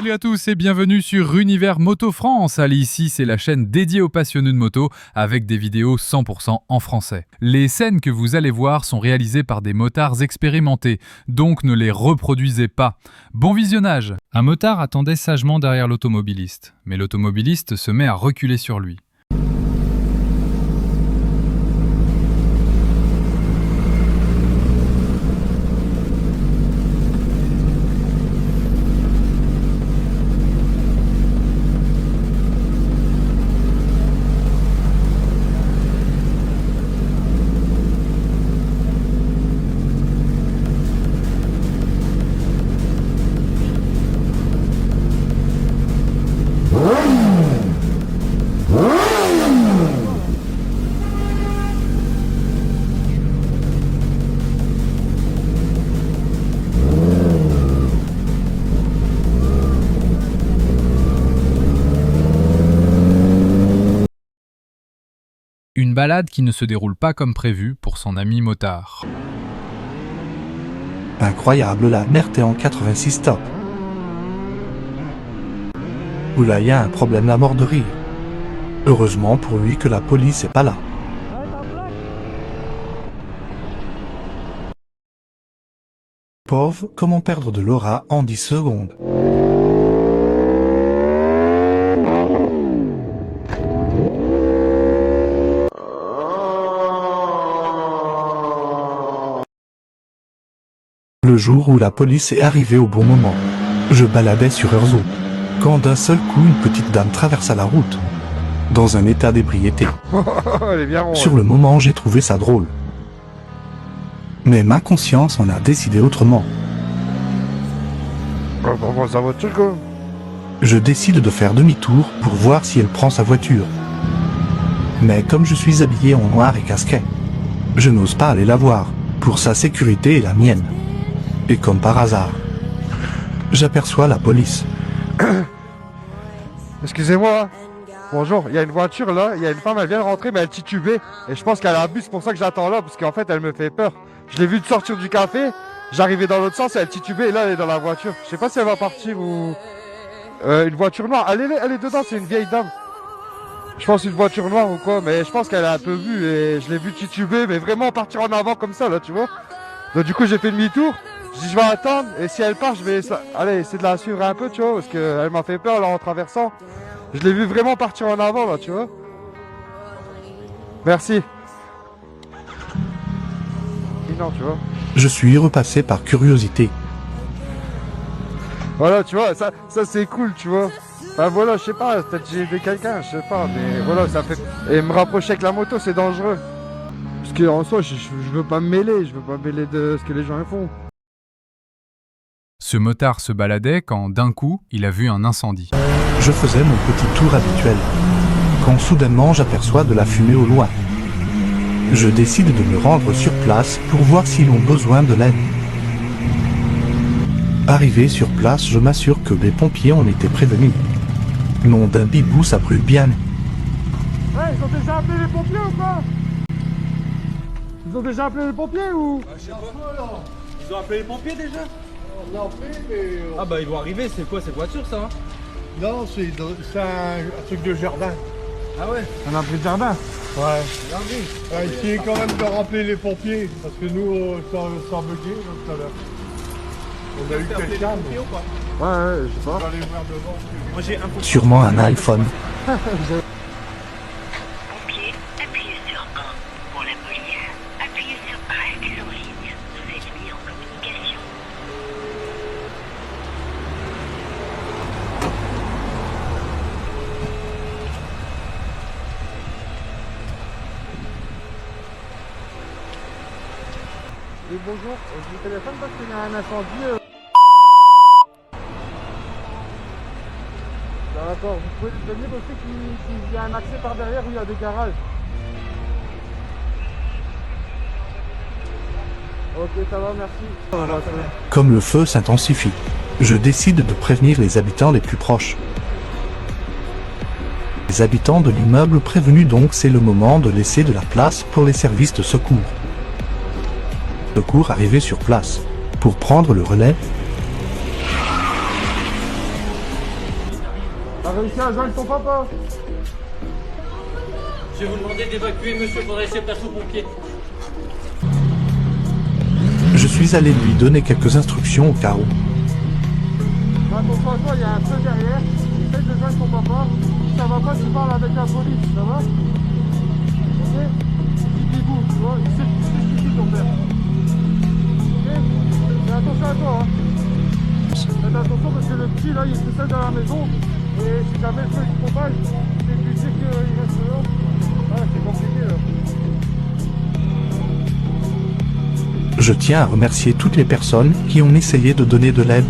toutes et à tous et bienvenue sur Univers Moto France. Allez, ici, c'est la chaîne dédiée aux passionnés de moto avec des vidéos 100% en français. Les scènes que vous allez voir sont réalisées par des motards expérimentés, donc ne les reproduisez pas. Bon visionnage. Un motard attendait sagement derrière l'automobiliste, mais l'automobiliste se met à reculer sur lui. Une balade qui ne se déroule pas comme prévu pour son ami motard. Incroyable, la merde est en 86 top. Oula, y a un problème, la mort de rire. Heureusement pour lui que la police est pas là. Pauvre, comment perdre de l'aura en 10 secondes? Le jour où la police est arrivée au bon moment, je baladais sur Heurzeau, quand d'un seul coup une petite dame traversa la route, dans un état d'ébriété. Sur le moment, j'ai trouvé ça drôle. Mais ma conscience en a décidé autrement. Je décide de faire demi-tour pour voir si elle prend sa voiture. Mais comme je suis habillé en noir et casquet, je n'ose pas aller la voir, pour sa sécurité et la mienne. Et comme par hasard, j'aperçois la police. Excusez-moi, bonjour, il y a une voiture là, il y a une femme, elle vient de rentrer mais elle titubait. Et je pense qu'elle abuse, c'est pour ça que j'attends là, parce qu'en fait elle me fait peur. Je l'ai vue sortir du café, j'arrivais dans l'autre sens et elle titubait et là elle est dans la voiture. Je sais pas si elle va partir ou... une voiture noire, elle est dedans, c'est une vieille dame. Je pense une voiture noire ou quoi, mais je pense qu'elle a un peu vu et je l'ai vue tituber, mais vraiment partir en avant comme ça là, tu vois. Donc du coup j'ai fait demi-tour. Je dis je vais attendre et si elle part je vais allez, essayer de la suivre un peu, tu vois, parce qu'elle m'a fait peur là en traversant. Je l'ai vu vraiment partir en avant là, tu vois. Merci. Non, tu vois. Je suis repassé par curiosité. Voilà, tu vois, ça c'est cool, tu vois. Enfin voilà, je sais pas, peut-être j'ai aidé quelqu'un, je sais pas, mais voilà, ça fait... Et me rapprocher avec la moto, c'est dangereux. Parce qu'en soi, je veux pas me mêler, je veux pas me mêler de ce que les gens font. Ce motard se baladait quand, d'un coup, il a vu un incendie. Je faisais mon petit tour habituel, quand soudainement j'aperçois de la fumée au loin. Je décide de me rendre sur place pour voir s'ils ont besoin de l'aide. Arrivé sur place, je m'assure que les pompiers ont été prévenus. Nom d'un bibou, ça brûle bien. Ouais, ils ont déjà appelé les pompiers ou quoi? Ils ont déjà appelé les pompiers ou... Ils ont appelé les pompiers déjà? On l'a appelé, mais... Ah bah ils vont arriver, c'est quoi cette voiture ça hein? Non, c'est un truc de jardin. Ah ouais? Un abri de jardin? Ouais. Essayez quand même de rappeler les pompiers, parce que nous, ça bugué tout à l'heure. On a eu quelqu'un, mais... Ouais, je sais pas. On va aller voir devant. Moi j'ai un Sûrement un iPhone. Pompier, appuyez sur 1. Pour la police, appuyez sur Restez en ligne. Vous êtes mis en communication. Oui, bonjour, je vous téléphone parce qu'il y a un incendie. D'accord, vous pouvez venir aussi qu'il y a un accès par derrière où il y a des garages. Ok, ça va, merci. Comme le feu s'intensifie, je décide de prévenir les habitants les plus proches. Les habitants de l'immeuble prévenus, donc c'est le moment de laisser de la place pour les services de secours. Secours arrivés sur place pour prendre le relais. réussi à joindre ton papa? Je vais vous demander d'évacuer, monsieur, faudrait essayer de passer aux pompiers. Je suis allé lui donner quelques instructions au cas où. Attention à toi, il y a un feu derrière. Essaye de joindre ton papa. Si ça va pas, tu parles avec la police, ça va? Ok? Il bouge, tu vois, il sait ce qu'il dit ton père. Ok? Fais attention à toi, hein. Faites attention parce que le petit là, il est tout seul dans la maison. Et si jamais le feu il se propage, c'est lui dire qu'il reste dehors. Ah, c'est compliqué là. Je tiens à remercier toutes les personnes qui ont essayé de donner de l'aide.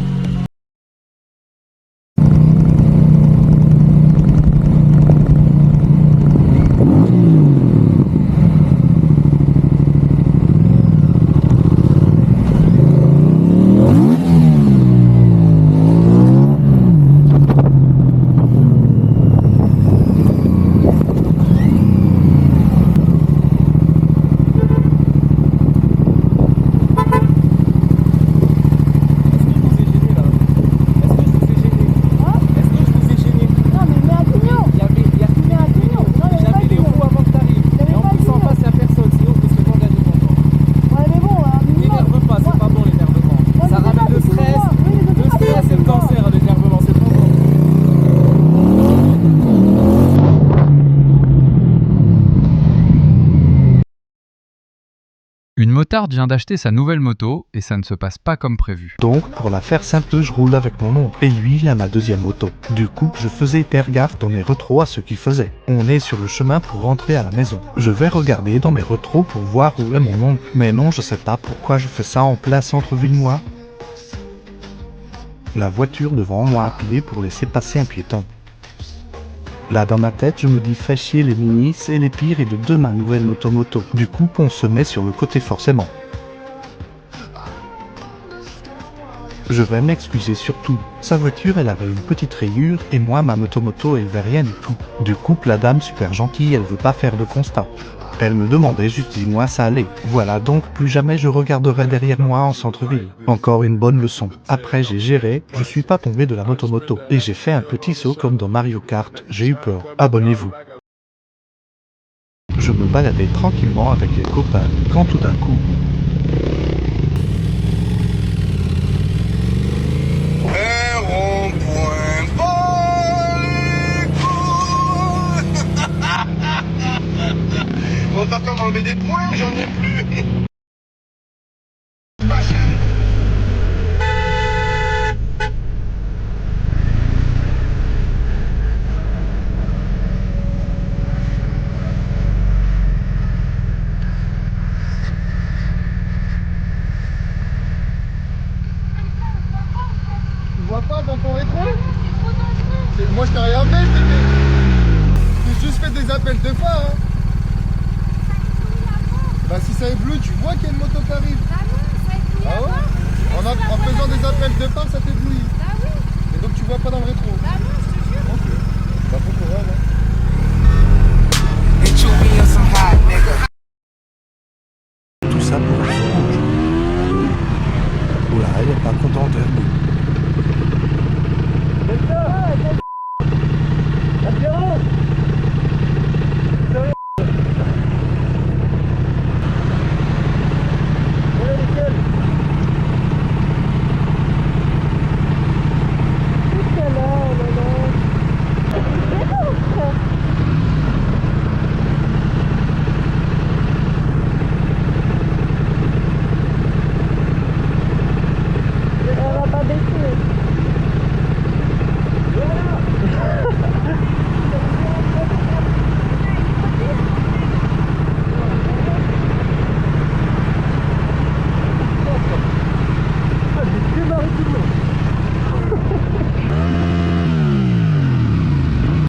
Une motarde vient d'acheter sa nouvelle moto et ça ne se passe pas comme prévu. Donc, pour la faire simple, je roule avec mon oncle et lui, il a ma deuxième moto. Du coup, je faisais hyper gaffe dans mes rétros à ce qu'il faisait. On est sur le chemin pour rentrer à la maison. Je vais regarder dans mes rétros pour voir où est mon oncle. Mais non, je sais pas pourquoi je fais ça en plein centre-ville, moi. La voiture devant moi a appelé pour laisser passer un piéton. Là dans ma tête je me dis fais chier les minis, c'est les pires et de ma nouvelle moto. Du coup on se met sur le côté forcément. Je vais m'excuser surtout, sa voiture elle avait une petite rayure et moi ma moto elle avait rien du tout. Du coup la dame super gentille elle veut pas faire de constat. Elle me demandait juste dis-moi ça allait. Voilà donc plus jamais je regarderai derrière moi en centre-ville. Encore une bonne leçon. Après j'ai géré, je suis pas tombé de la moto et j'ai fait un petit saut comme dans Mario Kart, j'ai eu peur. Abonnez-vous. Je me baladais tranquillement avec les copains quand tout d'un coup... On va pas m'enlever des points, j'en ai plus. Tu vois pas dans ton rétro? Moi je t'ai rien fait, j'ai juste fait des appels de phare. Hein. Bah si ça éblouit, tu vois qu'il y a une moto qui arrive. Ah non, ça éblouit Ah ouais? En faisant des appels de phare, ça t'éblouit. Ah oui. Et donc tu vois pas dans le rétro. Ah non, je te jure. Ok. Bah faut qu'on va, hein.